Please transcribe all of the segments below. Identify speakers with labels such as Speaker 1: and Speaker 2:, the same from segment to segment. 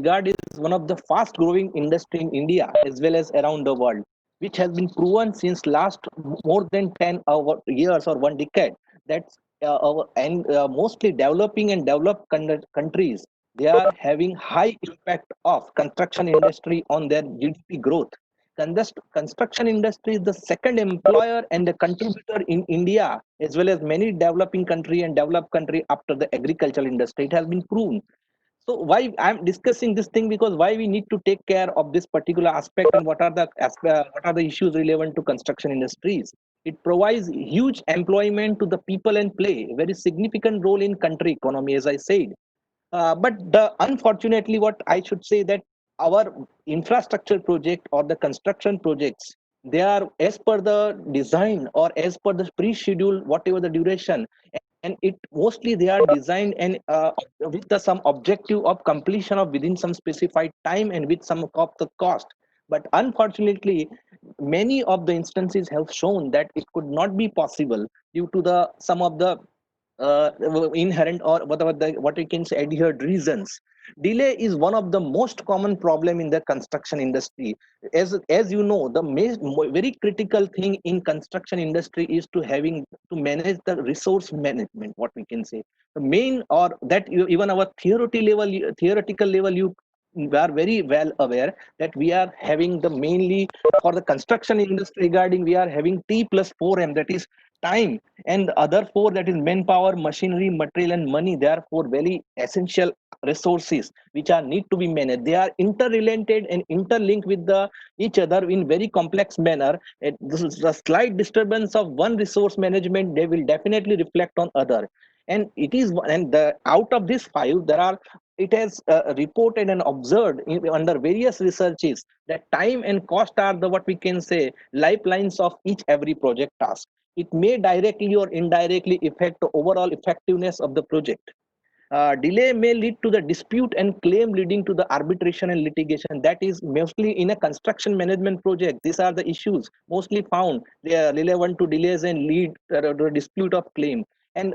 Speaker 1: regard is one of the fast growing industry in India as well as around the world, which has been proven since last more than 10 years or one decade. That's mostly developing and developed countries, they are having high impact of construction industry on their GDP growth. Construction industry is the second employer and the contributor in India as well as many developing country and developed country after the agricultural industry. It has been proven. So why I'm discussing this thing, because why we need to take care of this particular aspect and what are the issues relevant to construction industries. It provides huge employment to the people and play a very significant role in country economy, as I said. But the unfortunately, what I should say that our infrastructure project or the construction projects, they are as per the design or as per the pre-schedule, whatever the duration, and it mostly they are designed and with some objective of completion of within some specified time and with some of the cost. But unfortunately, many of the instances have shown that it could not be possible due to the some of the uh, inherent or whatever the what we can say adhered reasons. Delay is one of the most common problem in the construction industry. As you know, the very critical thing in construction industry is to having to manage the resource management, what we can say the main, or that even our theoretical level, you we are very well aware that we are having the mainly for the construction industry regarding we are having T plus 4M, that is time, and the other four, that is manpower, machinery, material and money. They are four very essential resources which are need to be managed. They are interrelated and interlinked with the each other in very complex manner. This is a slight disturbance of one resource management, they will definitely reflect on other. And it is, and the out of these five there are, it has reported and observed under various researches that time and cost are the what we can say lifelines of each every project task. It may directly or indirectly affect the overall effectiveness of the project. Delay may lead to the dispute and claim, leading to the arbitration and litigation. That is mostly in a construction management project. These are the issues mostly found. They are relevant to delays and lead to dispute of claim. And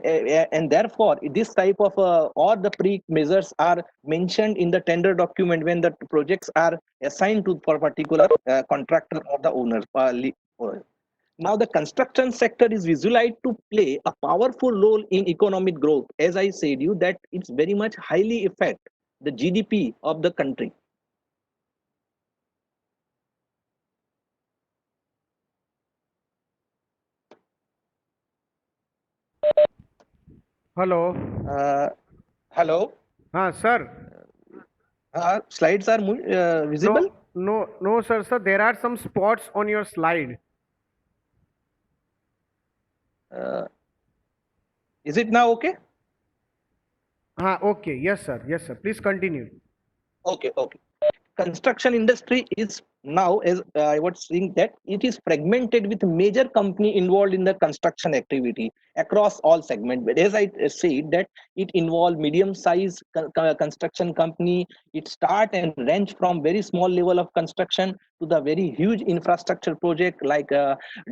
Speaker 1: therefore, this type of or the pre measures are mentioned in the tender document when the projects are assigned to for particular contractor or the owner. Now, the construction sector is visualized to play a powerful role in economic growth. As I said you, that it's very much highly affect the GDP of the country.
Speaker 2: Hello.
Speaker 1: Uh, Hello,
Speaker 2: Sir.
Speaker 1: slides are visible.
Speaker 2: No, sir. Sir, there are some spots on your slide.
Speaker 1: Uh, is it now okay?
Speaker 2: Okay. Yes, sir. Yes, sir. Please continue.
Speaker 1: Okay, okay. Construction industry is now, as I was saying, that it is fragmented with major company involved in the construction activity across all segments. But as I said, that it involve medium size construction company. It start and range from very small level of construction to the very huge infrastructure project like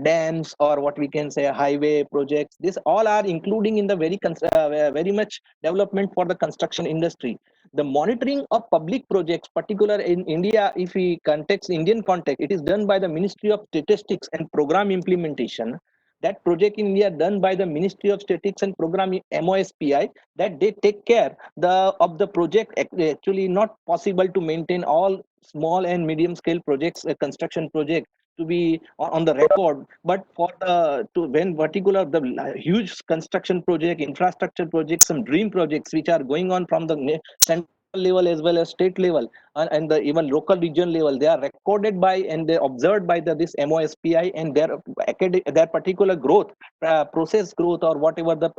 Speaker 1: dams or what we can say highway projects. This all are including in the very much development for the construction industry. The monitoring of public projects, particular in India, if we context Indian context, it is done by the Ministry of Statistics and Program Implementation. That project in India done by the Ministry of Statistics and Program MOSPI, that they take care the of the project. Actually not possible to maintain all small and medium scale projects, construction project to be on the record, but for the to when particular the huge construction project, infrastructure projects, some dream projects which are going on from the central level as well as state level, and the even local region level, they are recorded by and they observed by this MOSPI, and their particular growth, process growth or whatever the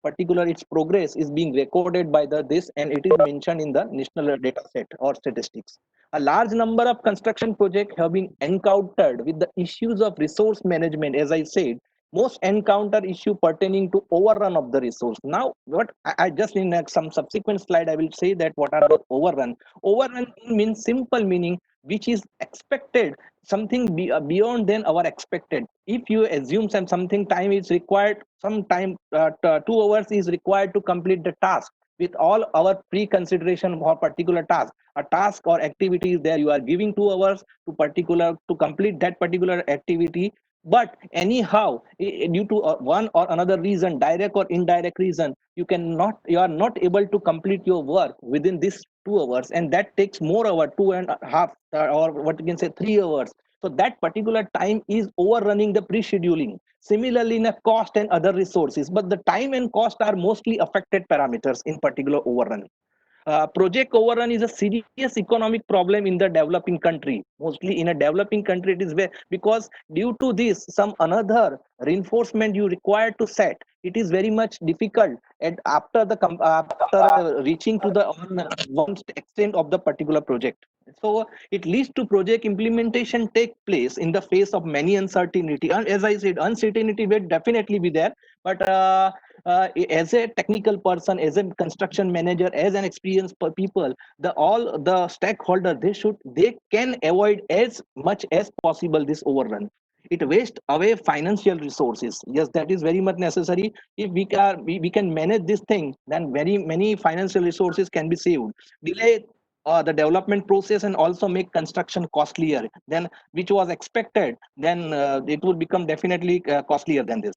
Speaker 1: particular its progress is being recorded by the this, and it is mentioned in the national data set or statistics. A large number of construction projects have been encountered with the issues of resource management. As I said, most encounter issue pertaining to overrun of the resource. Now, what I just in some subsequent slide, I will say that what are the overrun. Overrun means simple meaning which is expected, something beyond than our expected. If you assume something time is required, some time 2 hours is required to complete the task, with all our pre-consideration for particular task. A task or activity is there, you are giving 2 hours to complete that particular activity. But anyhow, due to one or another reason, direct or indirect reason, you are not able to complete your work within this 2 hours, and that takes more hour, two and a half, or what you can say 3 hours. So that particular time is overrunning the pre-scheduling. Similarly, in a cost and other resources, but the time and cost are mostly affected parameters in particular overrun. Project overrun is a serious economic problem in the developing country. Mostly in a developing country, it is where, because due to this, some another reinforcement you require to set, it is very much difficult. And after reaching to the one extent of the particular project, so it leads to project implementation take place in the face of many uncertainty. And as I said, uncertainty will definitely be there, but as a technical person, as a construction manager, as an experienced people, the all the stakeholder, they can avoid as much as possible this overrun. It wastes away financial resources. Yes, that is very much necessary. If we can manage this thing, then very many financial resources can be saved. Delay the development process and also make construction costlier than which was expected, then it will become definitely costlier than this.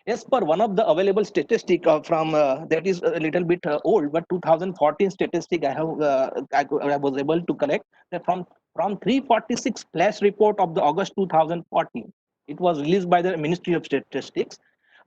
Speaker 1: As per one of the available statistic from that is a little bit old, but 2014 statistic I was able to collect that from 346 flash report of the August 2014, it was released by the Ministry of Statistics.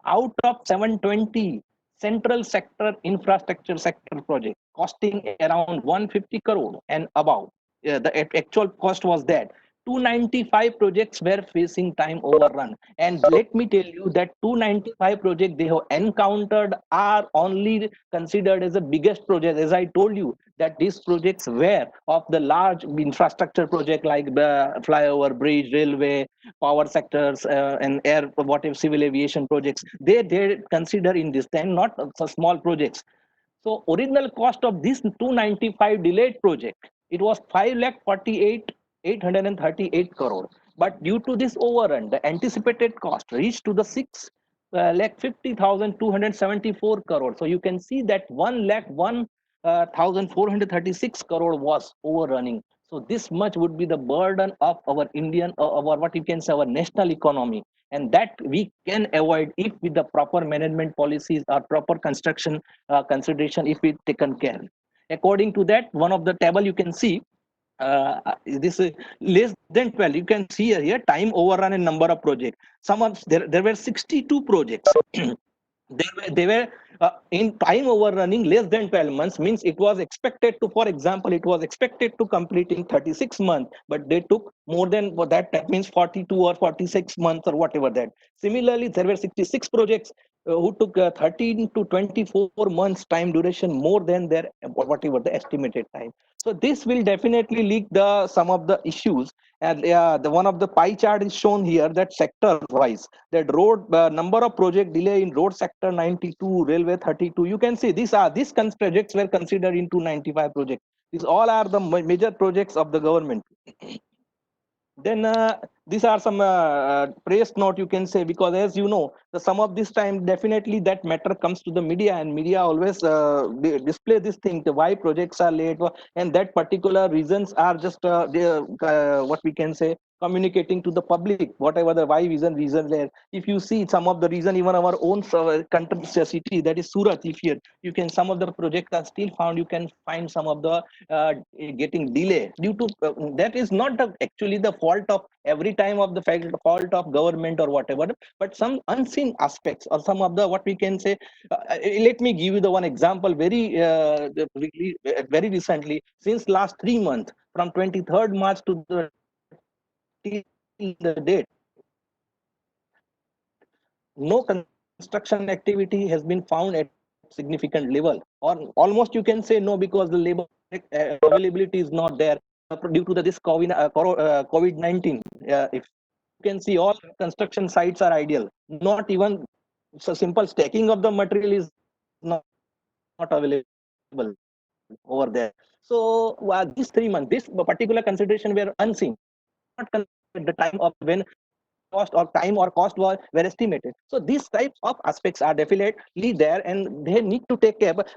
Speaker 1: Out of 720 central sector infrastructure sector project costing around 150 crore and above, the actual cost was that 295 projects were facing time overrun. And let me tell you that 295 projects they have encountered are only considered as the biggest project. As I told you, that these projects were of the large infrastructure project like the flyover, bridge, railway, power sectors, and air, whatever civil aviation projects. They consider in this, then not small projects. So original cost of this 295 delayed project, it was 5 lakh 48 838 crore. But due to this overrun, the anticipated cost reached to the 6 lakh 50,274 crore. So you can see that 1 lakh 1,436 crore was overrunning. So this much would be the burden of our Indian, our what you can say, our national economy, and that we can avoid if with the proper management policies or proper construction consideration if it taken care. According to that, one of the table you can see this less than 12. You can see here time overrun and number of projects. There were 62 projects. They were in time overrunning less than 12 months, means it was expected to, for example, it was expected to complete in 36 months, but they took more than that. That means 42 or 46 months or whatever that. Similarly, there were 66 projects who took 13 to 24 months time duration more than their whatever the estimated time. So this will definitely leak the some of the issues. And the one of the pie chart is shown here, that sector wise, that road number of project delay in road sector 92, railway 32. You can see these projects were considered into 95 projects. These all are the major projects of the government. Then these are some praise note you can say, because as you know, the some of this time definitely that matter comes to the media, and media always display this thing, the why projects are late, and that particular reasons are just what we can say communicating to the public whatever the why reason there. If you see some of the reason, even our own country city, that is Surat, if you can, some of the projects are still found, you can find some of the getting delay due to that is not actually the fault of every time of the fault of government or whatever, but some unseen aspects or some of the what we can say. Let me give you the one example very recently, since last 3 months, from 23rd March to the till the date, no construction activity has been found at significant level, or almost you can say no, because the labor availability is not there due to this COVID-19. If you can see, all construction sites are ideal. Not even so simple stacking of the material is not available over there. So these 3 months, this particular consideration were unseen, not considered at the time of when cost or time or cost were estimated. So these types of aspects are definitely there, and they need to take care. But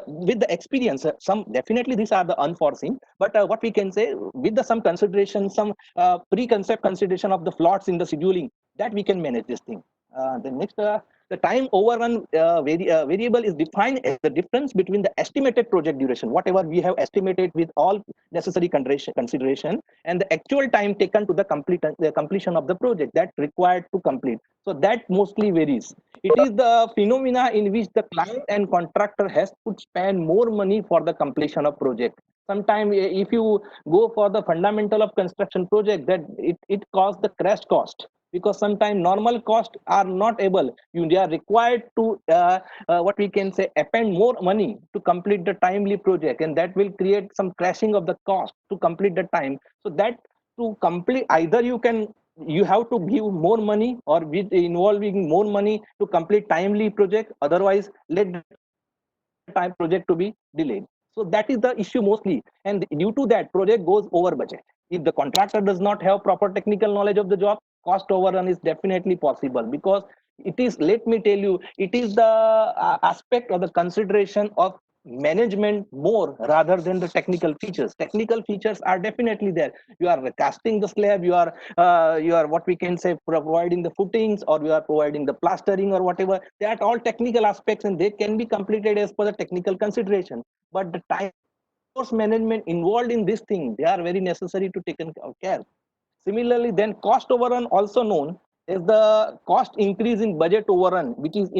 Speaker 1: with the experience, some definitely these are the unforeseen. But what we can say, with the some consideration, some preconcept consideration of the flaws in the scheduling, that we can manage this thing. The next, the time overrun variable is defined as the difference between the estimated project duration, whatever we have estimated with all necessary consideration, and the actual time taken to the completion of the project that required to complete. So that mostly varies. It is the phenomena in which the client and contractor has to spend more money for the completion of project. Sometimes if you go for the fundamental of construction project, that it costs the crash cost, because sometimes normal costs are not able, they are required to what we can say, append more money to complete the timely project, and that will create some crashing of the cost to complete the time. So that, to complete, either you have to give more money, or with involving more money to complete timely project, otherwise let the time project to be delayed. So that is the issue mostly, and due to that project goes over budget. If the contractor does not have proper technical knowledge of the job, cost overrun is definitely possible, because it is, let me tell you, it is the aspect or the consideration of management more rather than the technical features. Technical features are definitely there. You are casting the slab, you are what we can say, providing the footings, or you are providing the plastering or whatever. They are all technical aspects, and they can be completed as per the technical consideration. But the time resource management involved in this thing, they are very necessary to take care. Similarly, then cost overrun, also known as the cost increase in budget overrun, which is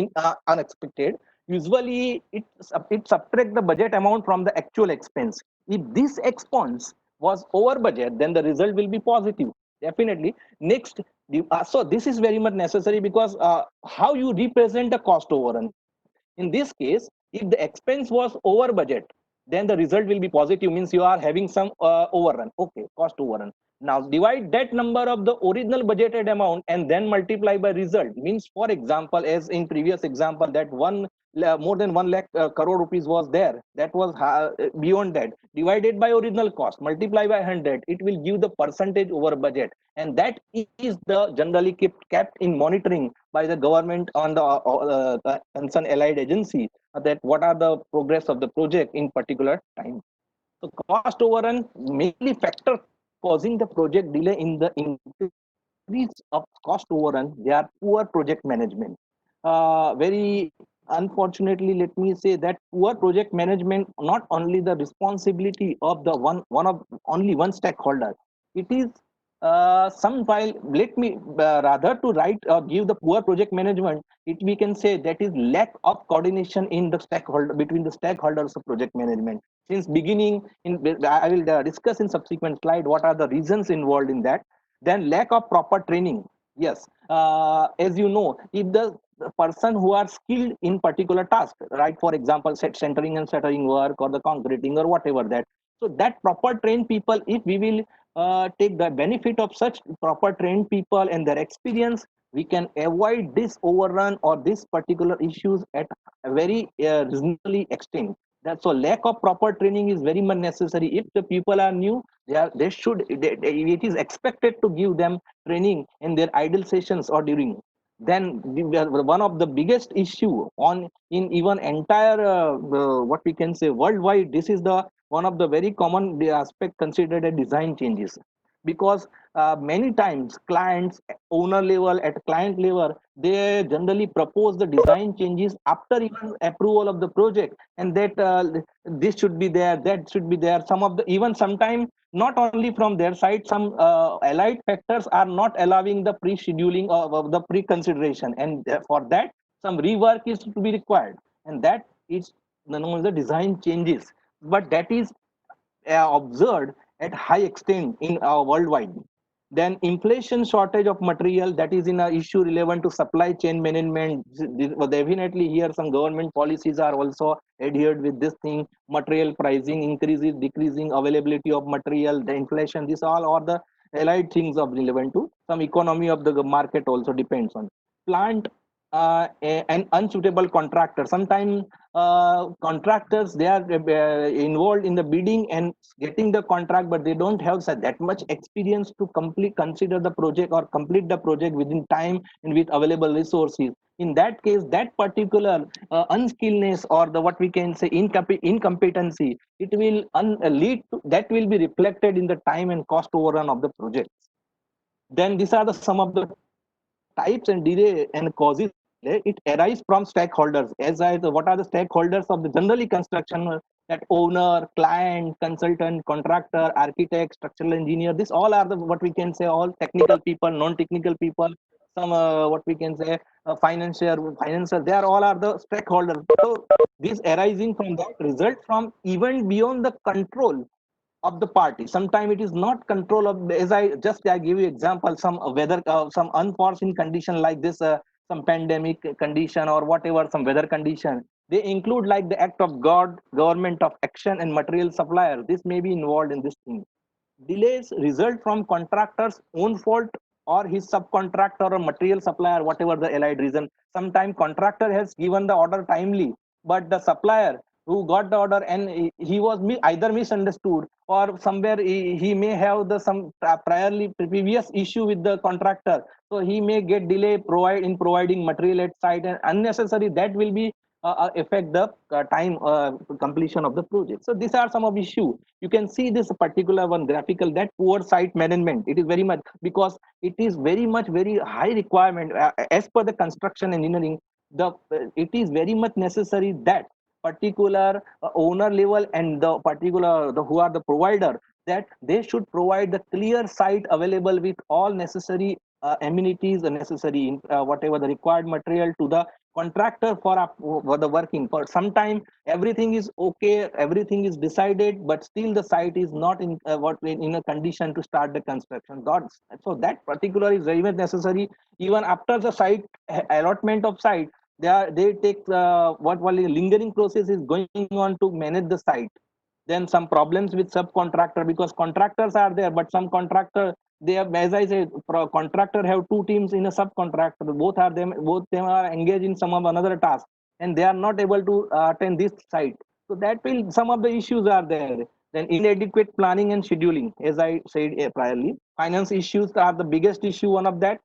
Speaker 1: unexpected. Usually, it subtract the budget amount from the actual expense. If this expense was over budget, then the result will be positive. Definitely. Next, so this is very much necessary, because how you represent the cost overrun. In this case, if the expense was over budget, then the result will be positive, means you are having some overrun. Okay, cost overrun. Now divide that number of the original budgeted amount and then multiply by result. Means, for example, as in previous example, that more than 1 lakh crore rupees was there. That was beyond that. Divided by original cost, multiply by 100, it will give the percentage over budget, and that is the generally kept in monitoring by the government on the concerned allied agency, that what are the progress of the project in particular time. So cost overrun mainly factor causing the project delay. In the increase of cost overrun, they are poor project management. Very unfortunately, let me say that poor project management not only the responsibility of the one of only one stakeholder. It is some while, let me rather to write or give the poor project management, it we can say that is lack of coordination in the stakeholder, between the stakeholders of project management since beginning. I will discuss in subsequent slide what are the reasons involved in that. Then lack of proper training. Yes, as you know, if the person who are skilled in particular task, right, for example, centering and shuttering work, or the concreting, or whatever that, so that proper trained people, if we will take the benefit of such proper trained people and their experience, we can avoid this overrun or this particular issues at a very reasonably extent. That's so lack of proper training is very much necessary. If the people are new, it is expected to give them training in their idle sessions or during. Then one of the biggest issue on in even entire what we can say worldwide, this is the one of the very common aspect considered as design changes, because many times clients, owner level, at client level, they generally propose the design changes after even approval of the project, and that this should be there, that should be there. Some of the, even sometimes not only from their side, some allied factors are not allowing the pre-scheduling of the pre-consideration, and for that some rework is to be required, and that is known as the design changes. But that is observed at high extent in worldwide. Then inflation, shortage of material, that is in a issue relevant to supply chain management. Definitely here some government policies are also adhered with this thing. Material pricing increases, decreasing availability of material, the inflation, this all are the allied things of relevant to some economy of the market also depends on. Plant an unsuitable contractor. Sometimes contractors, they are involved in the bidding and getting the contract, but they don't have that much experience to complete consider the project or complete the project within time and with available resources. In that case, that particular unskillness, or the what we can say incompetency, it will lead to, that will be reflected in the time and cost overrun of the projects. Then these are the some of the types and delay and causes of delay. It arises from stakeholders. What are the stakeholders of the generally construction? That owner, client, consultant, contractor, architect, structural engineer. This all are the what we can say all technical people, non-technical people. Some what we can say financier. They are all are the stakeholders. So this arising from that result from even beyond the control of the party. Sometimes it is not control of, as I give you example, some weather, some unforeseen condition like this, some pandemic condition or whatever, some weather condition, they include like the act of god, government of action, and material supplier. This may be involved in this thing. Delays result from contractor's own fault or his subcontractor or material supplier, whatever the allied reason. Sometimes contractor has given the order timely, but the supplier who got the order and he was either misunderstood, or somewhere he may have the some priorly previous issue with the contractor, so he may get delay in providing material at site, and unnecessary that will be affect the time completion of the project. So these are some of issue. You can see this particular one graphical, that poor site management. It is very much because it is very much very high requirement as per the construction engineering. The it is very much necessary that particular owner level and the particular who are the provider, that they should provide the clear site available with all necessary amenities, the necessary whatever the required material to the contractor for the working. For some time everything is okay, everything is decided, but still the site is not in in a condition to start the construction. So that particular is very much necessary. Even after the site allotment of site, they take what while lingering process is going on to manage the site. Then some problems with subcontractor, because contractors are there, but some contractor, they have, as I said, contractor have two teams in a subcontractor. Both them are engaged in some of another task, and they are not able to attend this site. So that will, some of the issues are there. Then inadequate planning and scheduling, as I said priorly. Finance issues are the biggest issue. One of that,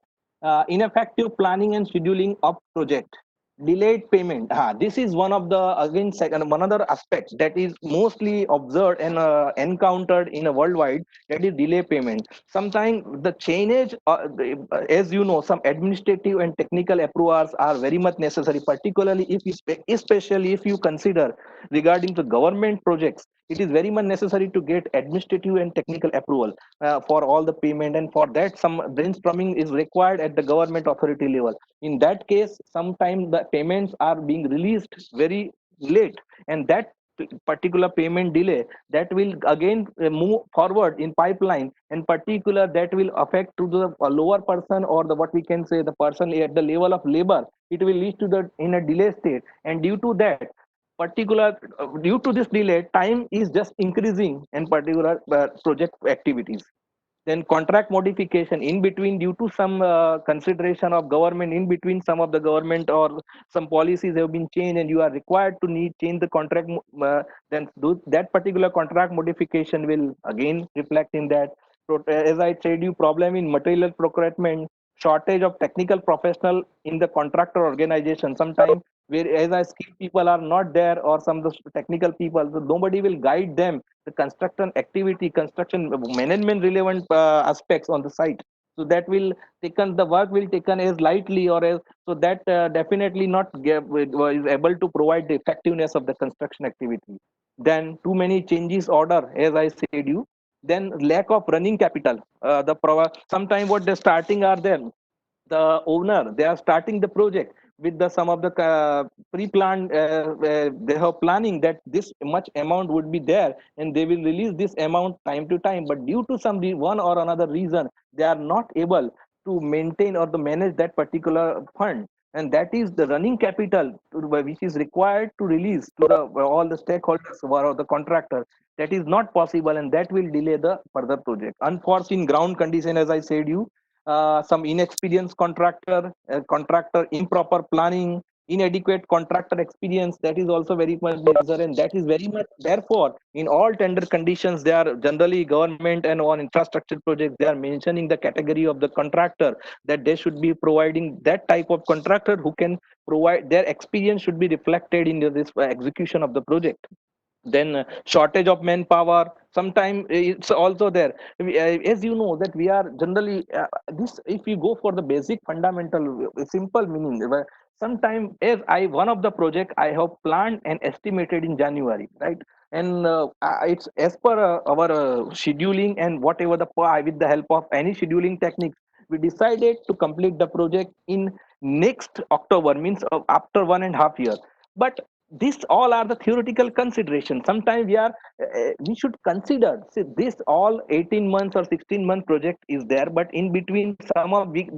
Speaker 1: ineffective planning and scheduling of project. Delayed payment, this is one of the, again, second one other aspect that is mostly observed and encountered in a worldwide, that is delay payment. Sometimes the chainage, as you know, some administrative and technical approvals are very much necessary, particularly if you especially if you consider regarding the government projects. It is very much necessary to get administrative and technical approval for all the payment, and for that some brainstorming is required at the government authority level. In that case, sometimes the payments are being released very late, and that particular payment delay, that will again move forward in pipeline, and particular that will affect to the lower person, or the what we can say the person at the level of labor. It will lead to the in a delay state, and due to that particular due to this delay, time is just increasing in particular project activities. Then contract modification in between, due to some consideration of government, in between some of the government or some policies have been changed, and you are required to need change the contract, then that particular contract modification will again reflect in that. So, as I said you, problem in material procurement, shortage of technical professional in the contractor organization. Sometimes where as I skilled people are not there, or some of the technical people, so nobody will guide them the construction activity, construction management relevant aspects on the site. So that will taken, the work will taken as lightly, or as, so that definitely not is able to provide the effectiveness of the construction activity. Then too many changes order, as I said you. Then lack of running capital. Sometime what the starting are there, the owner, they are starting the project with the some of the pre-planned, they have planning that this much amount would be there, and they will release this amount time to time, but due to some one or another reason, they are not able to maintain or to manage that particular fund, and that is the running capital which is required to release to the all the stakeholders or the contractor. That is not possible, and that will delay the further project. Unforeseen ground condition, as I said you, some inexperienced contractor improper planning, inadequate contractor experience. That is also very much there, and that is very much therefore in all tender conditions they are generally government and on infrastructure projects they are mentioning the category of the contractor, that they should be providing that type of contractor who can provide their experience should be reflected in this execution of the project. Then shortage of manpower sometimes it's also there. As you know that we are generally this if we go for the basic fundamental simple meaning, sometime as I one of the project I have planned and estimated in January, right? And it's as per our scheduling and whatever with the help of any scheduling techniques we decided to complete the project in next October, means after 1.5 years. But these all are the theoretical consideration. Sometimes we should consider, see, this all 18 months or 16-month project is there, but in between some of we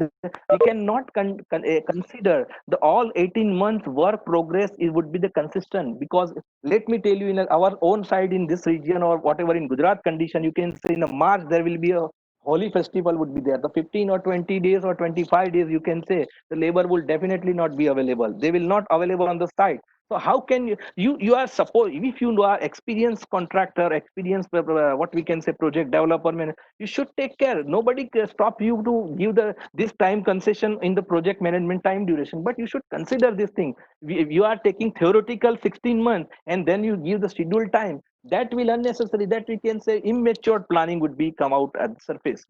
Speaker 1: cannot consider the all 18 months work progress. It would be the consistent, because let me tell you, in our own side in this region or whatever in Gujarat condition, you can say in a March there will be a holy festival would be there. The 15 or 20 days or 25 days, you can say, the labor will definitely not be available. They will not available on the site. So how can you are suppose if you are experienced contractor, experienced what we can say project developer, you should take care. Nobody can stop you to give the this time concession in the project management time duration, but you should consider this thing. If you are taking theoretical 16 months and then you give the scheduled time, that will unnecessary, that we can say immature planning would be come out at the surface.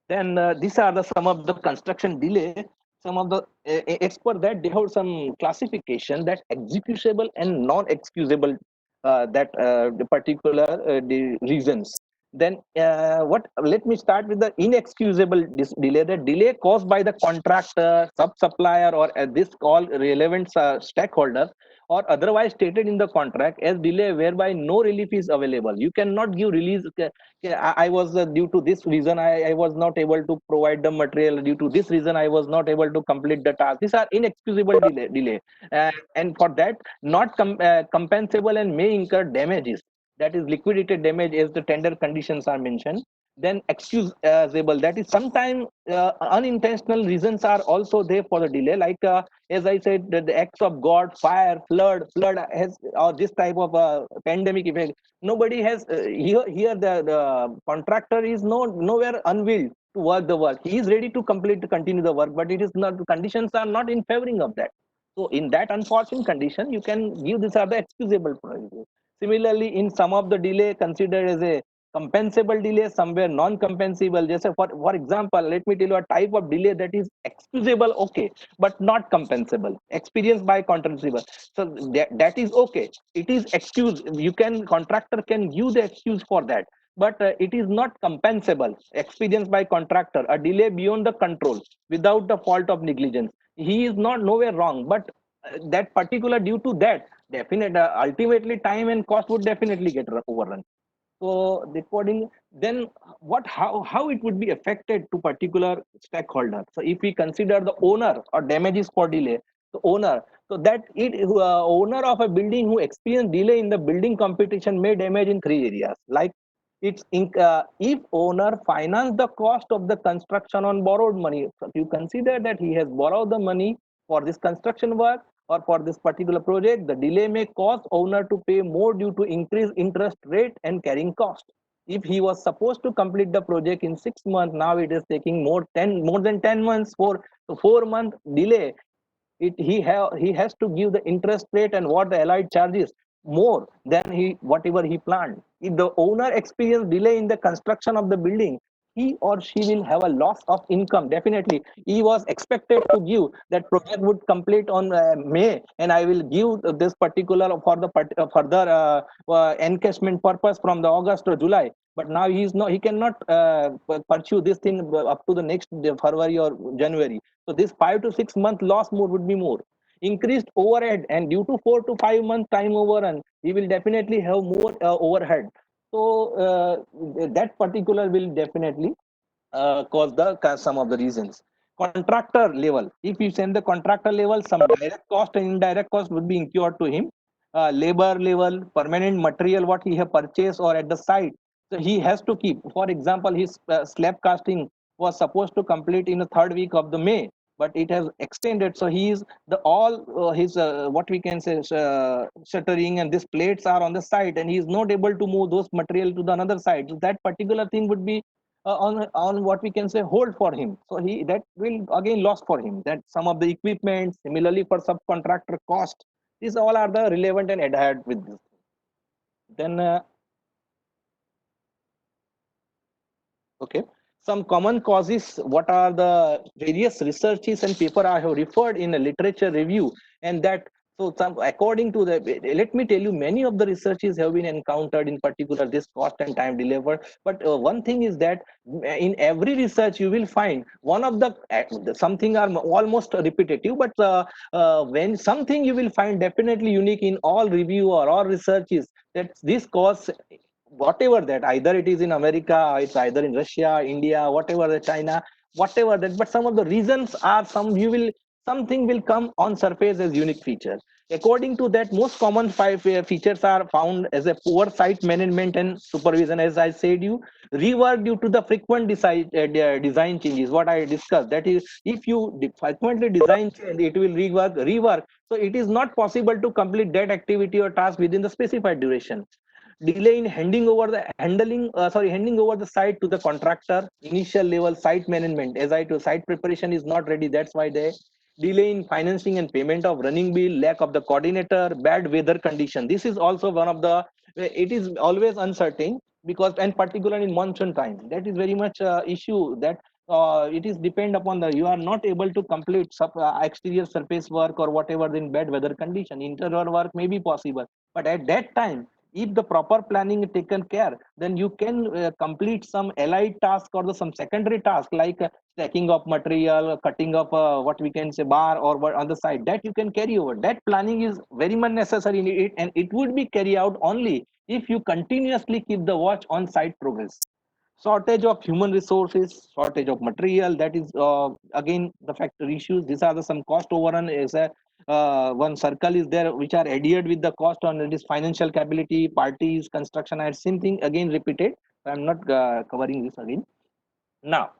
Speaker 1: Then these are the some of the construction delay. Some of the as per that they have some classification that excusable and non-excusable, that the particular the reasons. Then what? Let me start with the inexcusable delay. The delay caused by the contractor, sub-supplier, or this all relevant stakeholder, or otherwise stated in the contract as delay whereby no relief is available. You cannot give release. Yeah, I was due to this reason I was not able to provide the material. Due to this reason I was not able to complete the task. These are inexcusable delay, and for that not compensable and may incur damages. That is liquidated damage as the tender conditions are mentioned. Then excusable, that is sometimes unintentional reasons are also there for the delay, like as I said, the acts of God, fire, flood has, or this type of pandemic effect. Nobody has here the contractor is nowhere unwilled to work the work. He is ready to complete to continue the work, but it is not, the conditions are not in favoring of that. So in that unfortunate condition you can give, these are the excusable provisions. Similarly, in some of the delay considered as a compensable delay, somewhere non-compensable. Just for example, let me tell you a type of delay that is excusable, okay, but not compensable, experienced by contractor. So that is okay, it is excuse, you can, contractor can give the excuse for that, but it is not compensable, experienced by contractor, a delay beyond the control without the fault of negligence. He is not nowhere wrong, but that particular, due to that definite ultimately time and cost would definitely get overrun. So recording, then what, how it would be affected to particular stakeholder. So if we consider the owner or damages for delay, the owner, so that owner of a building who experienced delay in the building competition may damage in three areas, like if owner finance the cost of the construction on borrowed money. So you consider that he has borrowed the money for this construction work or for this particular project, the delay may cause owner to pay more due to increased interest rate and carrying cost. If he was supposed to complete the project in 6 months, now it is taking more than 10 months, for 4 month delay. He has to give the interest rate and what the allied charges more than he whatever he planned. If the owner experience delay in the construction of the building, he or she will have a loss of income. Definitely, he was expected to give that project would complete on May, and I will give this particular for the further encashment purpose from the August or July. But now he cannot pursue this thing up to the next February or January. So this 5 to 6 month loss more would be more. Increased overhead, and due to 4 to 5 month time overrun, he will definitely have more overhead. So that particular will definitely cause the some of the reasons. Contractor level, if you send the contractor level, some direct cost and indirect cost would be incurred to him. Labor level, permanent material what he have purchased or at the site, so he has to keep. For example, his slab casting. was supposed to complete in the third week of the May, but it has extended. So he is the all his what we can say shuttering and these plates are on the site, and he is not able to move those material to the another side. So that particular thing would be on what we can say hold for him. So he that will again loss for him. That some of the equipment, similarly for subcontractor cost, these all are the relevant and adhered with this. Then okay. Some common causes, what are the various researches and paper I have referred in a literature review, and that so some according to the let me tell you many of the researches have been encountered in particular this cost and time delivered. But one thing is that in every research you will find one of the something are almost repetitive, but when something you will find definitely unique in all review or all researches that this cause whatever that either it is in America, it's either in Russia, India, whatever the China, whatever that, but some of the reasons are some you will something will come on surface as unique feature. According to that, most common five features are found as a poor site management and supervision, as I said you, rework due to the frequent design changes, what I discussed, that is if you frequently design change it will rework, so it is not possible to complete that activity or task within the specified duration. Delay in handing over the site to the contractor, initial level site management, as I to site preparation is not ready, that's why they delay in financing and payment of running bill, lack of the coordinator, bad weather condition, this is also one of the, it is always uncertain, because and particularly in monsoon time, that is very much issue that it is depend upon the you are not able to complete exterior surface work or whatever in bad weather condition, interior work may be possible, but at that time if the proper planning is taken care, then you can complete some allied task or some secondary task like stacking of material, cutting of what we can say bar or what on the side, that you can carry over. That planning is very much necessary in it, and it would be carried out only if you continuously keep the watch on site progress. Shortage of human resources, shortage of material, that is again the factor issues. These are the some cost overrun is a one circle is there which are adhered with the cost on it is financial capability, parties, construction. I had same thing again repeated. I'm not covering this again. Now,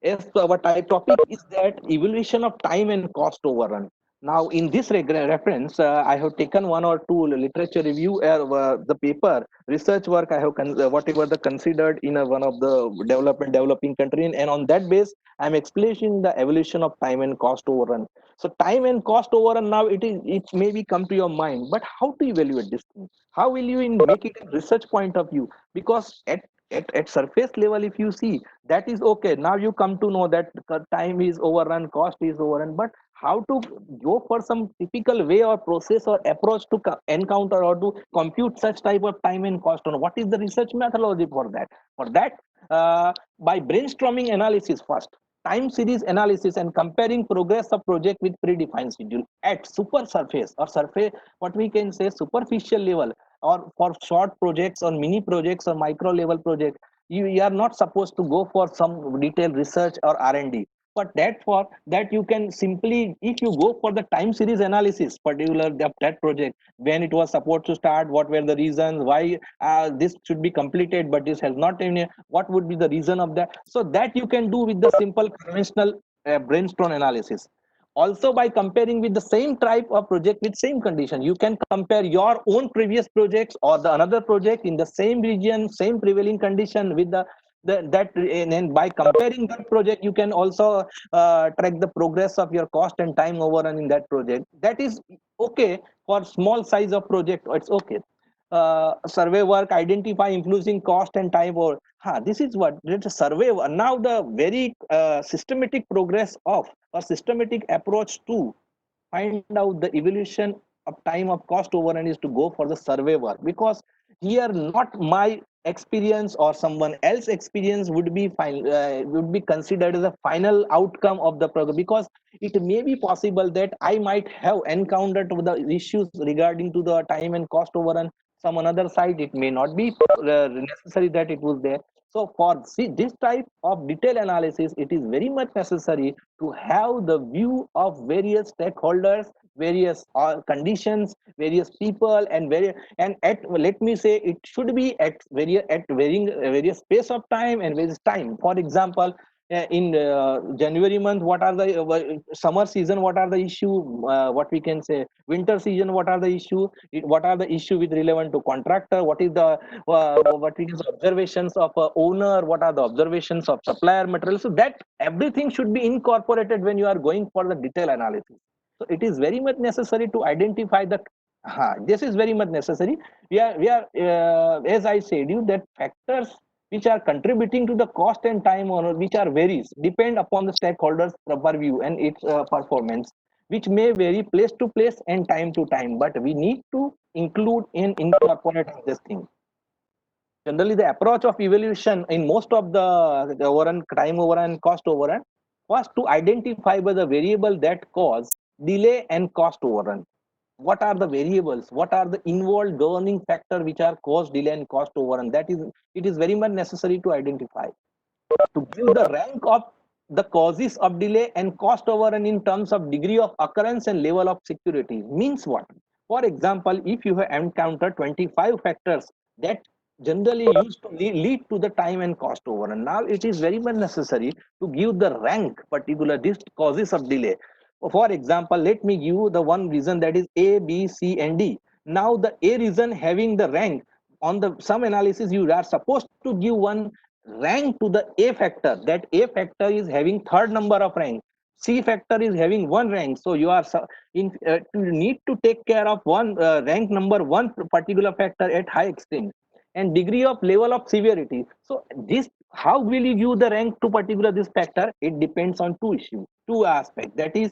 Speaker 1: yes, so our type topic is that evaluation of time and cost overrun. Now, in this reference, I have taken one or two literature review, the paper research work I have whatever the considered in one of the developing country, and on that base, I am explaining the evolution of time and cost overrun. So, time and cost overrun. Now, it maybe come to your mind, but how to evaluate this thing? How will you make it a research point of view? Because at surface level, if you see that is okay, now you come to know that time is overrun, cost is overrun, but how to go for some typical way or process or approach to encounter or to compute such type of time and cost, on what is the research methodology for that by brainstorming analysis first, time series analysis, and comparing progress of project with predefined schedule at super surface or surface, what we can say superficial level, or for short projects or mini projects or micro level project, you are not supposed to go for some detailed research or R&D, but that for that you can simply, if you go for the time series analysis particular that project, when it was supposed to start, what were the reasons why this should be completed but this has not been, what would be the reason of that, so that you can do with the simple conventional brainstorm analysis. Also, by comparing with the same type of project with same condition, you can compare your own previous projects or the another project in the same region, same prevailing condition with that, and then by comparing that project you can also track the progress of your cost and time overrun in that project. That is okay for small size of project, it's okay. Survey work, identify influencing cost and time, or this is what it's a survey. Now the very systematic progress of or systematic approach to find out the evolution of time of cost overrun is to go for the survey work, because here not my experience or someone else experience would be fine, would be considered as a final outcome of the program, because it may be possible that I might have encountered the issues regarding to the time and cost overrun some another side, it may not be necessary that it was there. So for see, this type of detailed analysis, it is very much necessary to have the view of various stakeholders, various conditions, various people, and and at let me say it should be at various varying various space of time and various time. For example, in January month, what are the summer season, what are the issue, what we can say winter season, what are the issue, what are the issue with relevant to contractor, what is the what is observations of owner, what are the observations of supplier material. So that everything should be incorporated when you are going for the detail analysis. So it is very much necessary to identify the this is very much necessary. We are as I said you that factors which are contributing to the cost and time or which are varies depend upon the stakeholders purview and its performance, which may vary place to place and time to time, but we need to include in incorporate this thing. Generally the approach of evaluation in most of the overrun, time overrun, cost overrun was to identify by the variable that cause delay and cost overrun. What are the variables, what are the involved governing factor which are cause delay and cost overrun, that is it is very much necessary to identify. To give the rank of the causes of delay and cost overrun in terms of degree of occurrence and level of security means what? For example, if you have encountered 25 factors that generally used to lead to the time and cost overrun, now it is very much necessary to give the rank particular these causes of delay. For example, let me give you the one reason, that is A, B, C, and D. Now the A reason having the rank on the some analysis, you are supposed to give one rank to the A factor, that A factor is having third number of rank, C factor is having one rank, so you are you need to take care of one rank number one particular factor at high extent and degree of level of severity. So this, how will you give the rank to particular this factor? It depends on two issues, two aspects, that is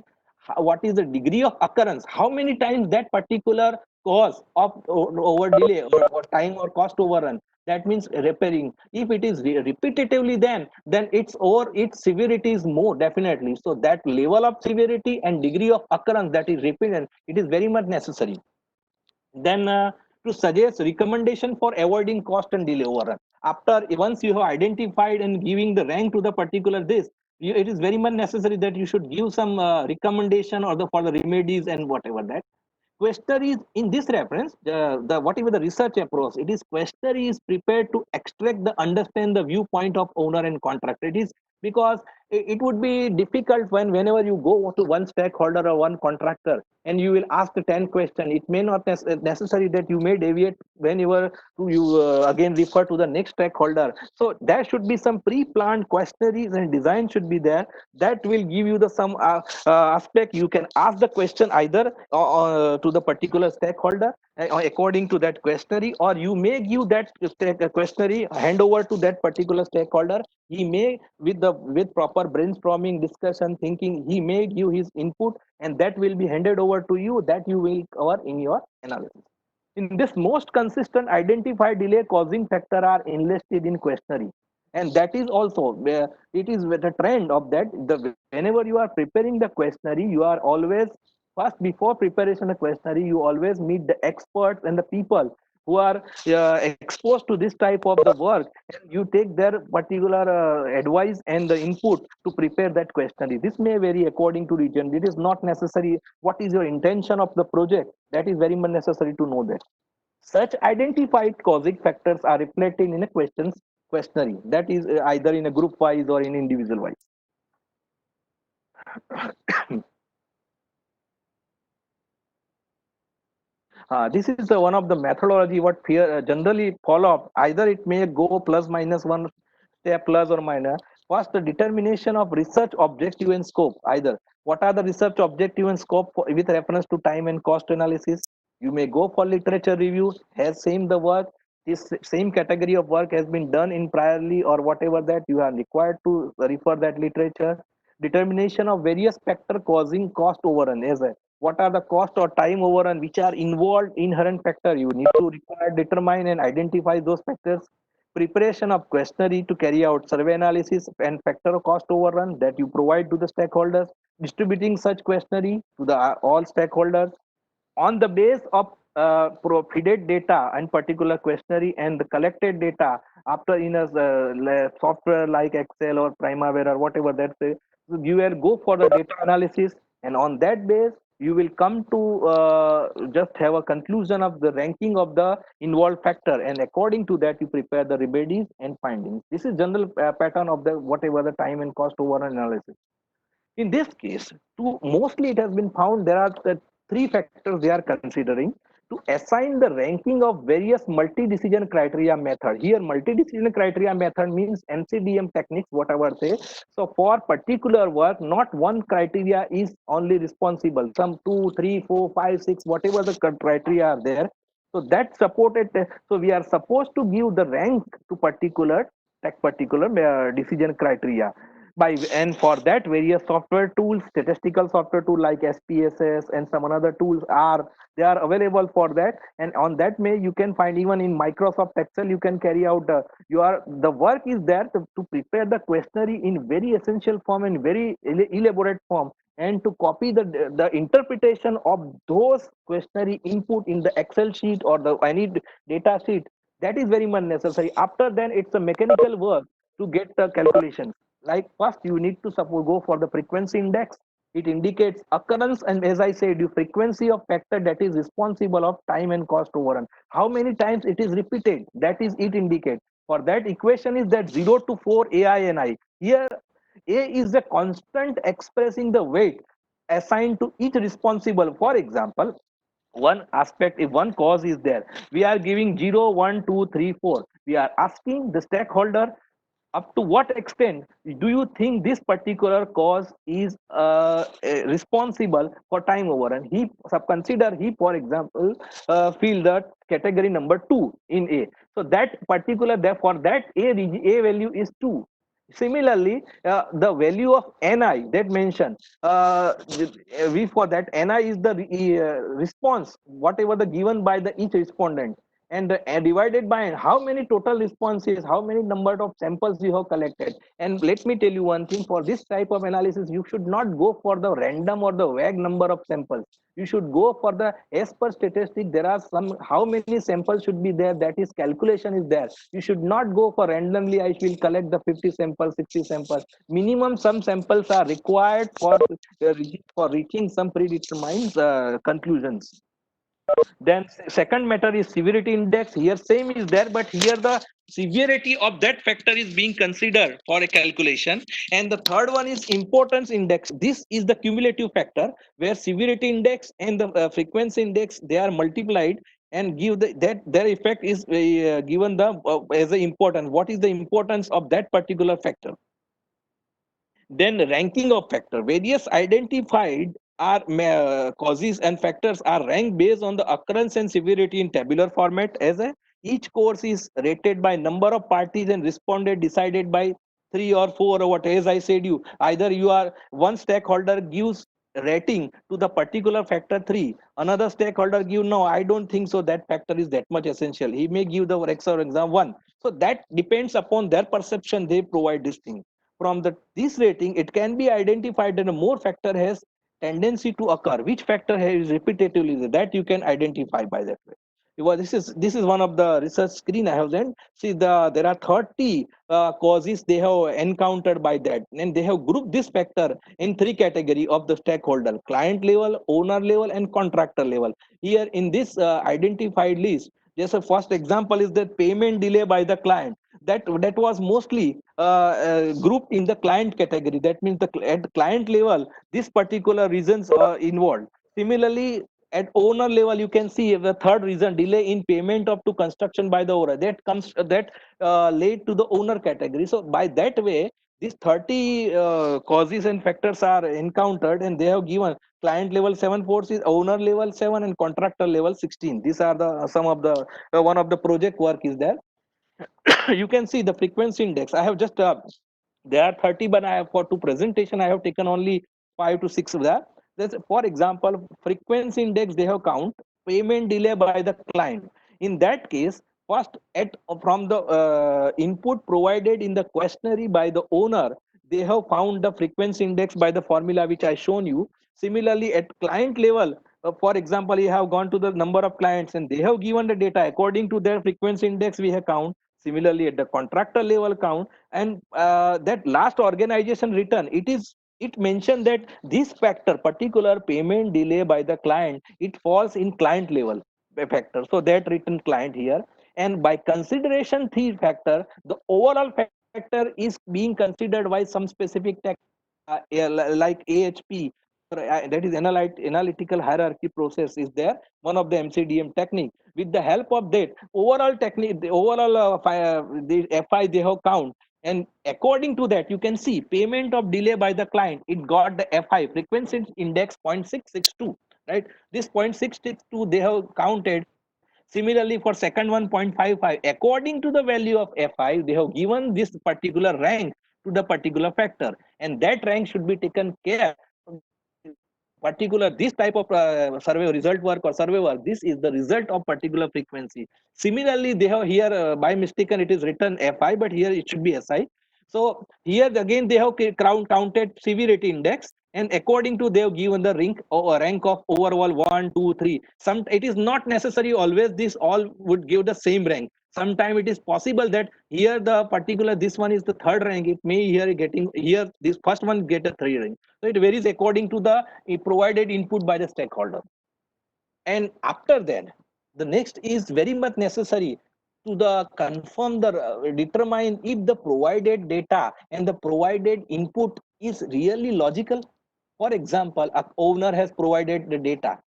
Speaker 1: what is the degree of occurrence, how many times that particular cause of over delay or time or cost overrun, that means repairing, if it is repetitively, then its over its severity is more definitely, so that level of severity and degree of occurrence, that is repeated, it is very much necessary. Then to suggest recommendation for avoiding cost and delay overrun, after once you have identified and giving the rank to the particular this, it is very much necessary that you should give some recommendation or the for the remedies and whatever that. Questioner is in this reference, the whatever the research approach, it is questioner is prepared to extract the understand the viewpoint of owner and contractor. It is because it would be difficult when whenever you go to one stakeholder or one contractor and you will ask the 10 question, it may not necessary that you may deviate whenever you again refer to the next stakeholder. So there should be some pre-planned questionnaires and design should be there, that will give you the some aspect you can ask the question either to the particular stakeholder according to that questionnaire, or you may give that questionnaire hand over to that particular stakeholder. He may with proper brainstorming discussion thinking, he may give his input and that will be handed over to you, that you will cover in your analysis. In this, most consistent identified delay causing factor are enlisted in questionnaire, and that is also where it is with the trend of that. The whenever you are preparing the questionnaire, you are always first before preparation of questionnaire, you always meet the experts and the people who are exposed to this type of the work, and you take their particular advice and the input to prepare that questionnaire. This may vary according to region. It is not necessary what is your intention of the project, that is very much necessary to know that. Such identified causing factors are reflected in a questionnaire, that is either in a group wise or in individual wise. This is the one of the methodology what peer generally follow up. Either it may go plus minus one step plus or minus. First, the determination of research objective and scope. Either what are the research objective and scope with reference to time and cost analysis. You may go for literature review. Has same the work. This same category of work has been done in priorly or whatever that you are required to refer that literature. Determination of various factor causing cost overrun. As a what are the cost or time overrun which are involved inherent factor, you need to require determine and identify those factors. Preparation of questionnaire to carry out survey analysis and factor cost overrun that you provide to the stakeholders. Distributing such questionnaire to the all stakeholders on the base of feeded data and particular questionnaire and the collected data after in a software like Excel or Primavera or whatever that say, you will go for the data analysis, and on that base you will come to just have a conclusion of the ranking of the involved factor, and according to that you prepare the remedies and findings. This is general pattern of the whatever the time and cost over analysis. In this case, mostly it has been found there are the three factors they are considering to assign the ranking of various multi-decision criteria method. Here, multi-decision criteria method means MCDM techniques, whatever say. So for particular work, not one criteria is only responsible. Some two, three, four, five, six, whatever the criteria are there. So that supported. So we are supposed to give the rank to particular decision criteria by, and for that various software tools, statistical software tool like SPSS and some other tools are, they are available for that. And on that may you can find, even in Microsoft Excel you can carry out the work is there to prepare the questionnaire in very essential form and very elaborate form, and to copy the interpretation of those questionnaire input in the Excel sheet or the any data sheet. That is very much necessary. After then it's a mechanical work to get the calculations. Like first you need to suppose go for the frequency index. It indicates occurrence, and as I said, you frequency of factor that is responsible of time and cost overrun. How many times it is repeated, that is it indicate. For that equation is that 0 to 4 AINI. Here A is the constant expressing the weight assigned to each responsible. For example, one aspect, if one cause is there, we are giving 0, 1, 2, 3, 4. We are asking the stakeholder up to what extent do you think this particular cause is responsible for time over, and he consider he, for example, feel that category number 2 in A. So that particular, therefore that A value is 2. Similarly, the value of Ni that mentioned, we for that Ni is the response whatever the given by the each respondent, and divided by how many total responses, how many number of samples you have collected. And let me tell you one thing, for this type of analysis you should not go for the random or the vague number of samples. You should go for the, as per statistic there are some, how many samples should be there, that is calculation is there. You should not go for randomly I will collect the 50 samples, 60 samples. Minimum some samples are required for reaching some predetermined conclusions. Then second matter is severity index. Here same is there, but here the severity of that factor is being considered for a calculation. And the third one is importance index. This is the cumulative factor where severity index and the frequency index, they are multiplied and give that their effect is given the as a important. What is the importance of that particular factor? Then ranking of factor. Various identified are causes and factors are ranked based on the occurrence and severity in tabular format. As a each course is rated by number of parties and responded decided by three or four or what. As I said, you either you are one stakeholder gives rating to the particular factor 3, another stakeholder give no, I don't think so that factor is that much essential, he may give the exam 1. So that depends upon their perception, they provide this thing. From this rating it can be identified that a more factor has tendency to occur, which factor is repetitively, that you can identify by that way. Well, this is one of the research screen I have done. See, there are 30 causes they have encountered by that, and they have grouped this factor in three category of the stakeholder: client level, owner level, and contractor level. Here in this identified list, just a first example is that payment delay by the client. That was mostly grouped in the client category. That means at the client level this particular reasons are involved. Similarly, at owner level you can see the third reason, delay in payment of to construction by the owner, that comes that led to the owner category. So by that way these 30 causes and factors are encountered, and they have given client level 7 forces, owner level 7, and contractor level 16. These are the some of the one of the project work is there. You can see the frequency index. I have just there are 30, but I have for two presentation I have taken only 5 to 6 of that. There's, for example, frequency index they have count payment delay by the client. In that case, first at from the input provided in the questionnaire by the owner, they have found the frequency index by the formula which I shown you. Similarly, at client level, for example, you have gone to the number of clients and they have given the data according to their frequency index we have count. Similarly, at the contractor level count, and that last organization return, it is it mentioned that this factor, particular payment delay by the client, it falls in client level factor. So that written client here. And by consideration three factor, the overall factor is being considered by some specific tech, like AHP, that is analytical hierarchy process is there, one of the MCDM technique. With the help of that overall technique, the overall the FI they have count, and according to that you can see payment of delay by the client, it got the FI frequency index 0.662, right? This 0.662 they have counted. Similarly, for second one, 0.55. According to the value of Fi, they have given this particular rank to the particular factor, and that rank should be taken care. Particular this type of survey result work or survey work. This is the result of particular frequency. Similarly, they have here by mistaken it is written Fi, but here it should be Si. So here again they have counted severity index, and according to they have given the rank of overall 1 2 3. Some it is not necessary always this all would give the same rank. Sometime it is possible that here the particular this one is the third rank, it may here getting here this first one get a three rank. So it varies according to the provided input by the stakeholder. And after that, the next is very much necessary to the confirm the determine if the provided data and the provided input is really logical. For example, a owner has provided the data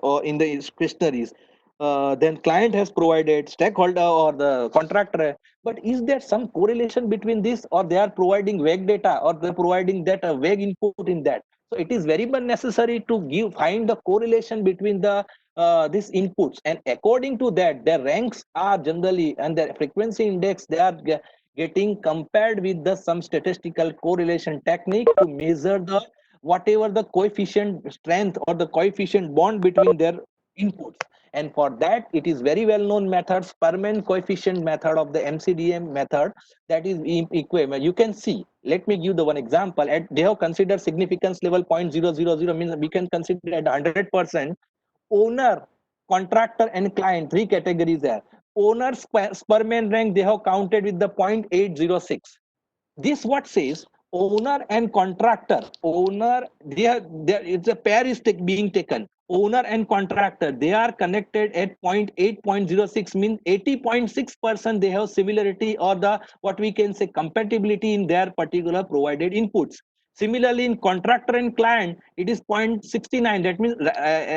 Speaker 1: or in the questionnaires, then client has provided stakeholder or the contractor. But is there some correlation between this, or they are providing vague data, or they're providing that vague input in that? So it is very much necessary to find the correlation between the these inputs, and according to that, their ranks are generally and their frequency index they are getting compared with the some statistical correlation technique to measure the whatever the coefficient strength or the coefficient bond between their inputs. And for that, it is very well known method, Sperman coefficient method of the MCDM method, that is equivalent. You can see, let me give the one example. They have considered significance level 0.000, means we can consider at 100%. Owner, contractor, and client, three categories there. Owner Sperman rank they have counted with the 0.806. This what says owner and contractor. Owner, it's a pair is being taken. Owner and contractor, they are connected at 0.806, means 80.6% they have similarity or the what we can say compatibility in their particular provided inputs. Similarly, in contractor and client, it is 0.69, that means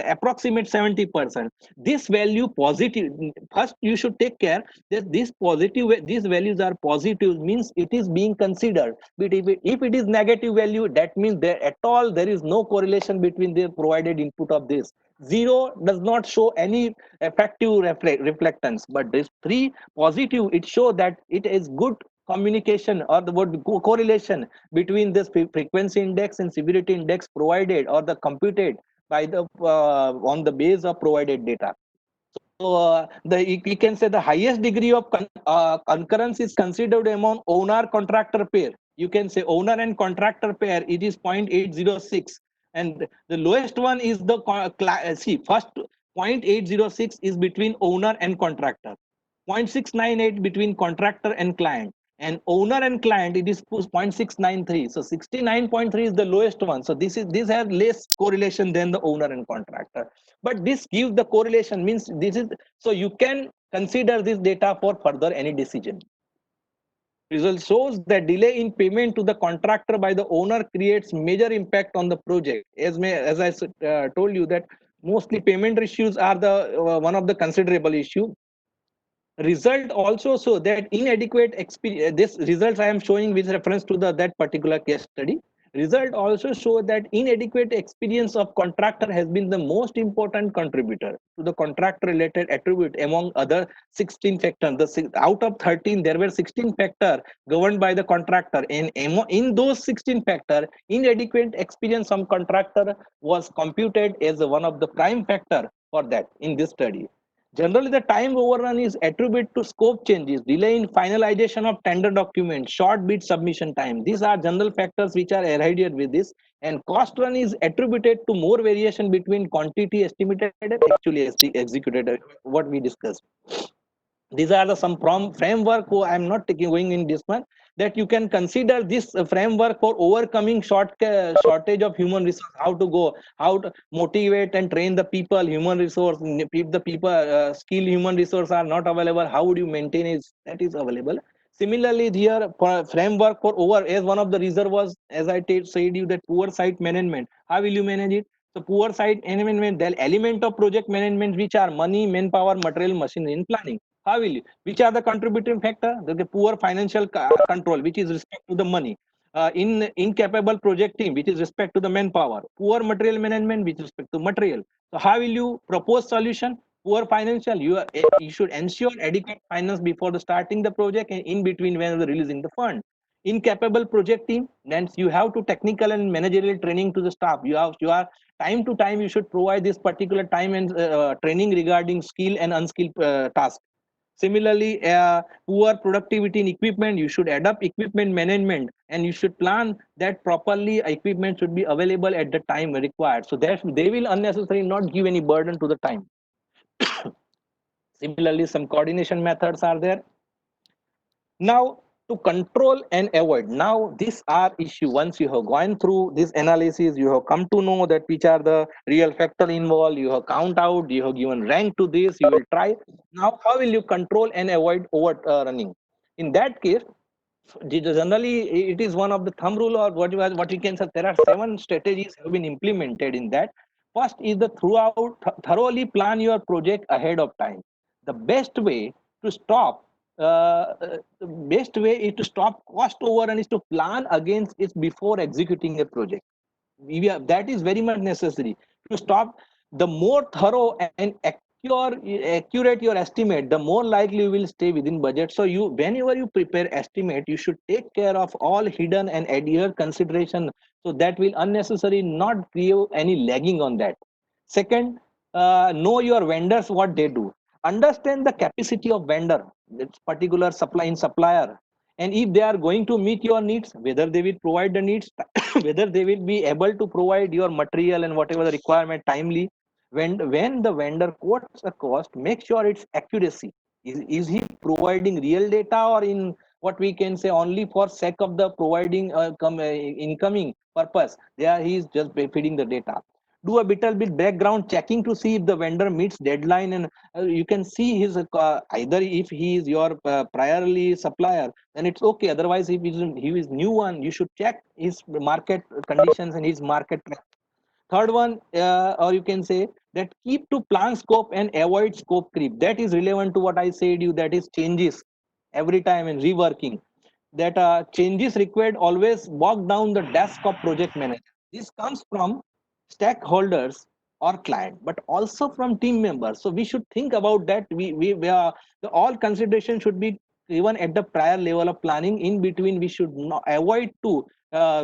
Speaker 1: approximate 70%. This value positive, first you should take care that this positive, these values are positive, means it is being considered. But if it is negative value, that means there at all there is no correlation between the provided input of this. Zero does not show any effective reflectance, but this three positive, it show that it is good communication or the word correlation between this frequency index and severity index provided or the computed by the on the base of provided data. So the we can say the highest degree of concurrence is considered among owner contractor pair. You can say owner and contractor pair, it is 0.806, and the lowest one is the see first 0.806 is between owner and contractor, 0.698 between contractor and client, and owner and client it is 0.693. So 69.3 is the lowest one. So these have less correlation than the owner and contractor, but this gives the correlation, means this is so you can consider this data for further any decision. Result shows that delay in payment to the contractor by the owner creates major impact on the project. As I told you that mostly payment issues are the one of the considerable issue. Result also show that inadequate experience. This results I am showing with reference to the that particular case study. Result also show that inadequate experience of contractor has been the most important contributor to the contractor related attribute among other 16 factors. Out of 13 there were 16 factors governed by the contractor, and in those 16 factors inadequate experience of contractor was computed as one of the prime factor for that in this study. Generally, the time overrun is attributed to scope changes, delay in finalization of tender documents, short bid submission time. These are general factors which are irradiated with this. And cost run is attributed to more variation between quantity estimated and actually executed, what we discussed. These are the some from framework who I'm not taking going in this one, that you can consider this framework for overcoming shortage of human resource, how to go, how to motivate and train the people, human resource. If the people skilled human resource are not available, how would you maintain it? That is available. Similarly here, for framework for over, as one of the reason was, as I said you, that poor site management, how will you manage it? So poor site management, the element of project management which are money, manpower, material, machinery in planning. How will you? Which are the contributing factor? The poor financial control, which is respect to the money. In incapable project team, which is respect to the manpower. Poor material management, which is respect to material. So how will you propose solution? Poor financial. You should ensure adequate finance before the starting the project and in between when the releasing the fund. Incapable project team, then you have to technical and managerial training to the staff. You are time to time you should provide this particular time and training regarding skill and unskilled task. Similarly, poor productivity in equipment, you should adopt equipment management and you should plan that properly equipment should be available at the time required. So that they will unnecessarily not give any burden to the time. Similarly, some coordination methods are there. Now, to control and avoid, now these are issue. Once you have gone through this analysis, you have come to know that which are the real factor involved, you have count out, you have given rank to this, you will try. Now how will you control and avoid over running? In that case, generally it is one of the thumb rule, or what you can say, there are 7 strategies have been implemented in that. First is the throughout thoroughly plan your project ahead of time. The best way to stop the best way is to stop cost over and is to plan against it before executing a project. That is very much necessary to stop. The more thorough and accurate your estimate, the more likely you will stay within budget. So you, whenever you prepare estimate, you should take care of all hidden and adhere consideration, so that will unnecessarily not create any lagging on that. Second, know your vendors, what they do. Understand the capacity of vendor, this particular supply in supplier, and if they are going to meet your needs, whether they will provide the needs, whether they will be able to provide your material and whatever the requirement timely. When the vendor quotes a cost, make sure its accuracy. Is he providing real data, or in what we can say only for sake of the providing incoming purpose, there he is just feeding the data. Do a bit background checking to see if the vendor meets deadline, and you can see his either if he is your priorly supplier, then it's okay. Otherwise, if he is new one, you should check his market conditions and his market. Third one, or you can say that keep to plan scope and avoid scope creep. That is relevant to what I said you, that is changes every time and reworking. That changes required always walk down the desk of project manager. This comes from stakeholders or client, but also from team members. So we should think about that. We are, the all consideration should be even at the prior level of planning. In between, we should not avoid to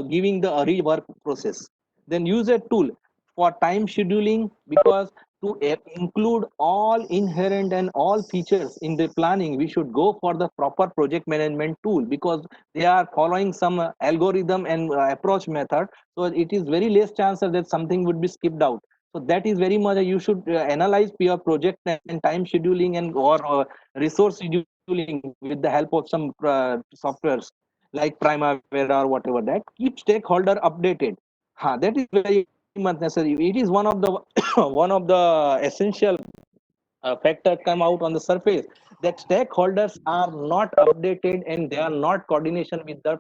Speaker 1: giving the rework process. Then use a tool for time scheduling, because to include all inherent and all features in the planning, we should go for the proper project management tool, because they are following some algorithm and approach method. So it is very less chance that something would be skipped out. So that is very much you should analyze your project and time scheduling and or resource scheduling with the help of some softwares like Primavera or whatever. That keep stakeholder updated. That is very much necessary. It is one of the one of the essential factor come out on the surface, that stakeholders are not updated and they are not coordination with the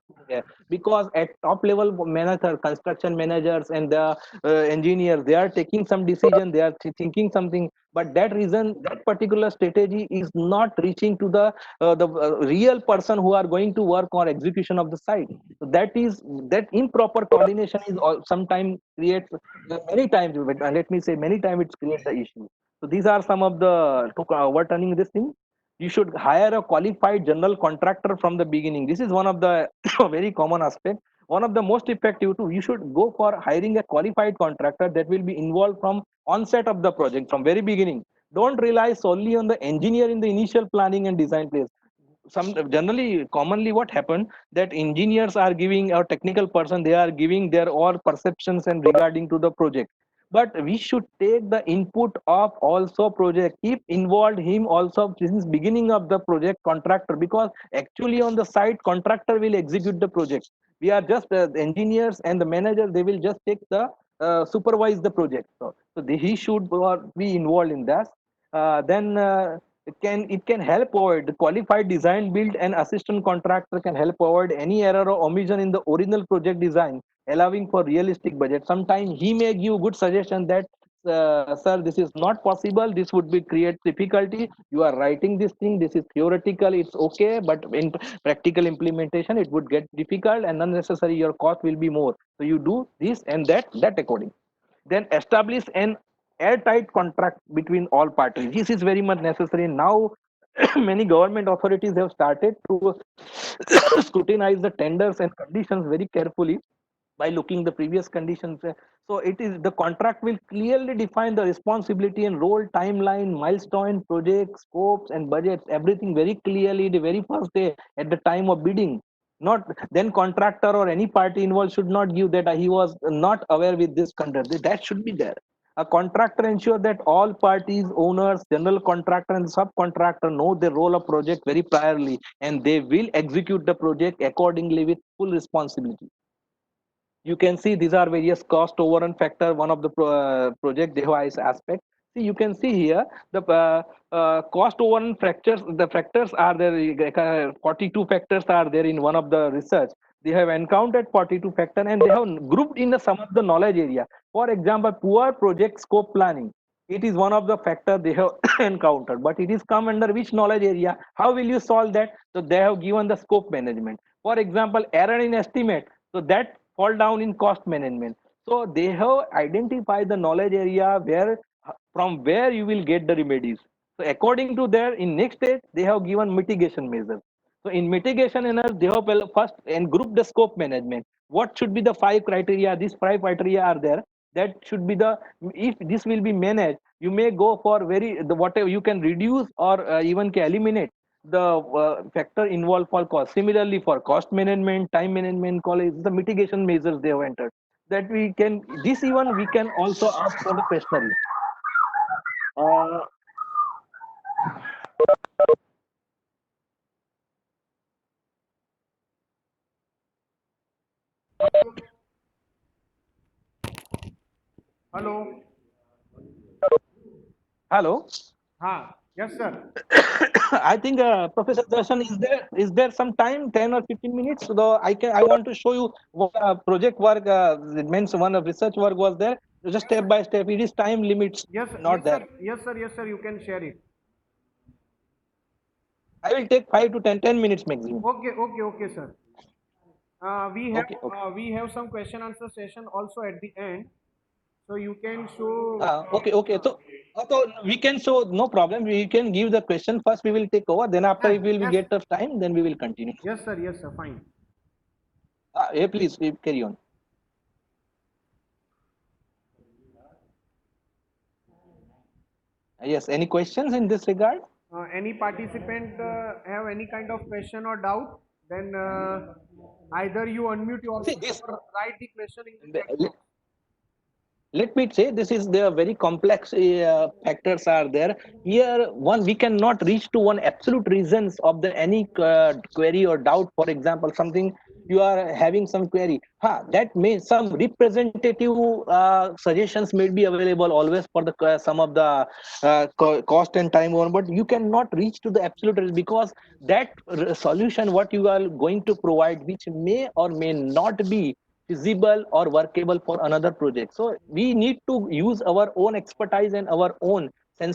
Speaker 1: because at top level manager, construction managers and the engineers, they are taking some decision, they are thinking something, but that reason, that particular strategy is not reaching to the real person who are going to work on execution of the site. So that is, that improper coordination is sometimes creates many times, let me say many times it's create the issue. So these are some of the to overturning this thing. You should hire a qualified general contractor from the beginning. This is one of the very common aspect. One of the most effective too. You should go for hiring a qualified contractor that will be involved from onset of the project, from very beginning. Don't rely solely on the engineer in the initial planning and design phase. Some generally commonly what happened, that engineers are giving, or technical person, they are giving their all perceptions and regarding to the project, but we should take the input of also project, keep involved him also since beginning of the project contractor, because actually on the site contractor will execute the project. We are just the engineers and the manager, they will just take the supervise the project. He should be involved in that. Then it can help avoid the qualified design build, and assistant contractor can help avoid any error or omission in the original project design, allowing for realistic budget. Sometimes he may give good suggestion that sir, this is not possible, this would be create difficulty, you are writing this thing, this is theoretical, it's okay, but in practical implementation it would get difficult and unnecessary, your cost will be more, so you do this and that according. Then establish an airtight contract between all parties. This is very much necessary now. Many government authorities have started to scrutinize the tenders and conditions very carefully by looking the previous conditions. So it is the contract will clearly define the responsibility and role, timeline, milestone, project scopes and budgets, everything very clearly the very first day at the time of bidding. Not then contractor or any party involved should not give that he was not aware with this conduct. That should be there. A contractor ensure that all parties, owners, general contractor and subcontractor know the role of project very priorly, and they will execute the project accordingly with full responsibility. You can see these are various cost overrun factor, one of the project device aspect. See, you can see here the cost overrun factors, the factors are there, 42 factors are there in one of the research. They have encountered 42 factor and they have grouped in the some of the knowledge area. For example, poor project scope planning, it is one of the factor they have encountered, but it is come under which knowledge area? How will you solve that? So they have given the scope management. For example, error in estimate, so that fall down in cost management. So they have identified the knowledge area where from where you will get the remedies. So according to their in next stage they have given mitigation measures. So in mitigation analysis they have first and group the scope management. What should be the five criteria? These five criteria are there. That should be the, if this will be managed, you may go for very the whatever you can reduce or even can eliminate the factor involved for cost. Similarly, for cost management, time management, college, the mitigation measures they have entered. That we can, this even we can also ask for the questionnaire. Uh,
Speaker 2: Hello.
Speaker 1: Hello.
Speaker 2: Ha. Yes, sir.
Speaker 1: I think Professor Darshan, is there some time, 10 or 15 minutes? So I want to show you what project work, it means one of research work was there. Just
Speaker 2: Yes,
Speaker 1: step
Speaker 2: sir.
Speaker 1: by step. It is time limits
Speaker 2: Yes,
Speaker 1: not
Speaker 2: yes, sir.
Speaker 1: there.
Speaker 2: Yes, sir. Yes, sir. You can share it.
Speaker 1: I will take 5 to 10 minutes maximum.
Speaker 2: Okay, okay, okay, sir.
Speaker 1: Okay, okay.
Speaker 2: We have some question answer session also at the end, so you can show.
Speaker 1: Okay, okay. So we can show no problem. We can give the question first. We will take over. Then after,
Speaker 2: Yes,
Speaker 1: if we will
Speaker 2: yes,
Speaker 1: get of time, then we will continue.
Speaker 2: yes, sir. Fine.
Speaker 1: Please carry on. Yes. Any questions in this regard?
Speaker 2: Any participant have any kind of question or doubt? Then either you unmute
Speaker 1: See
Speaker 2: yourself
Speaker 1: this.
Speaker 2: or write the question in the chat
Speaker 1: Let
Speaker 2: box.
Speaker 1: let me say this is there very complex factors are there here. One, we cannot reach to one absolute reasons of the any query or doubt. For example, something you are having some query, that may some representative suggestions may be available always for the some of the cost and time on, but you cannot reach to the absolute because that solution what you are going to provide which may or may not be feasible or workable for another project. So we need to use our own expertise and our own